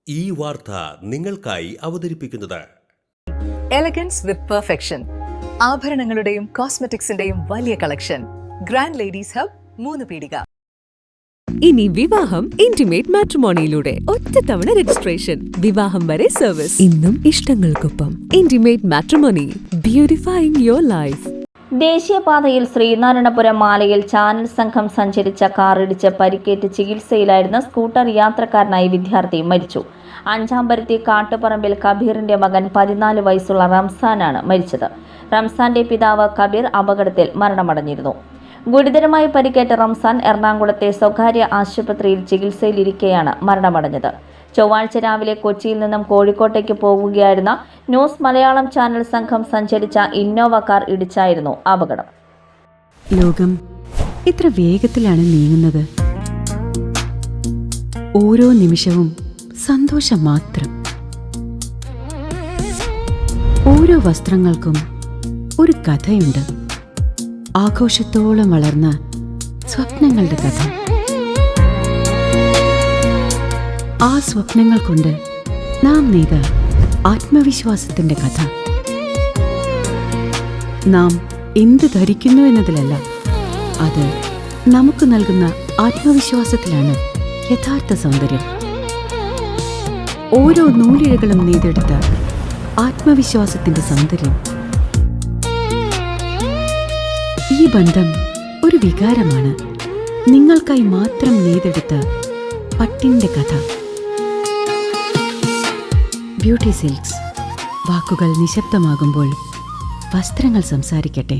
ഈ വാർത്ത നിങ്ങൾക്കായി അവതരിപ്പിക്കുന്നത് എലഗൻസ് വിത്ത് പെർഫെക്ഷൻ, ആഭരണങ്ങളുടെയും കോസ്മെറ്റിക്സിന്റെയും വലിയ കളക്ഷൻ. ഗ്രാൻഡ് ലേഡീസ് ഹബ്, 3 പീടിക. ഇനി വിവാഹം ഇന്റിമേറ്റ് മാട്രിമോണിയിലൂടെ ഒറ്റത്തവണ രജിസ്ട്രേഷൻ, വിവാഹം വരെ സർവീസ്. ഇന്നും ഇഷ്ടങ്ങൾക്കൊപ്പം ഇന്റിമേറ്റ് മാട്രിമോണി, ബ്യൂട്ടിഫൈയിങ് യുവർ ലൈഫ്. ദേശീയപാതയിൽ ശ്രീനാരായണപുരം മാലയിൽ ചാനൽ സംഘം സഞ്ചരിച്ച കാറിടിച്ച് പരിക്കേറ്റ് ചികിത്സയിലായിരുന്ന സ്കൂട്ടർ യാത്രക്കാരനായി വിദ്യാർത്ഥി മരിച്ചു. അഞ്ചാമ്പരുത്തി കാട്ടുപറമ്പിൽ കബീറിന്റെ മകൻ 14 വയസ്സുള്ള റംസാനാണ് മരിച്ചത്. റംസാന്റെ പിതാവ് കബീർ അപകടത്തിൽ മരണമടഞ്ഞിരുന്നു. ഗുരുതരമായി പരിക്കേറ്റ റംസാൻ എറണാകുളത്തെ സ്വകാര്യ ആശുപത്രിയിൽ ചികിത്സയിലിരിക്കെയാണ് മരണമടഞ്ഞത്. ചൊവ്വാഴ്ച രാവിലെ കൊച്ചിയിൽ നിന്നും കോഴിക്കോട്ടേക്ക് പോകുകയായിരുന്ന ന്യൂസ് മലയാളം ചാനൽ സംഘം സഞ്ചരിച്ച ഇന്നോവ കാർ ഇടിച്ചായിരുന്നു അപകടം. ലോകം ഇത്ര വേഗത്തിലാണ് നീങ്ങുന്നത്. ഓരോ നിമിഷവും സന്തോഷം മാത്രം. ഓരോ വസ്ത്രങ്ങൾക്കും ഒരു കഥയുണ്ട്. ആഘോഷത്തോളം വളർന്ന സ്വപ്നങ്ങളുടെ കഥ. ആ സ്വപ്നങ്ങൾ കൊണ്ട് നാം നെയ്ത ആത്മവിശ്വാസത്തിന്റെ കഥ. നാം എന്ത് ധരിക്കുന്നു എന്നതിലല്ല, അത് നമുക്ക് നൽകുന്ന ആത്മവിശ്വാസത്തിലാണ് യഥാർത്ഥ സൗന്ദര്യം. ഓരോ നൂലിഴകളും നെയ്തെടുത്ത ആത്മവിശ്വാസത്തിന്റെ സൗന്ദര്യം. ഈ ബന്ധം ഒരു വികാരമാണ്. നിങ്ങൾക്കായി മാത്രം നെയ്തെടുത്ത പട്ടിന്റെ കഥ. Beauty silks. വാക്കുകൾ നിശബ്ദമാകുമ്പോൾ വസ്ത്രങ്ങൾ സംസാരിക്കട്ടെ.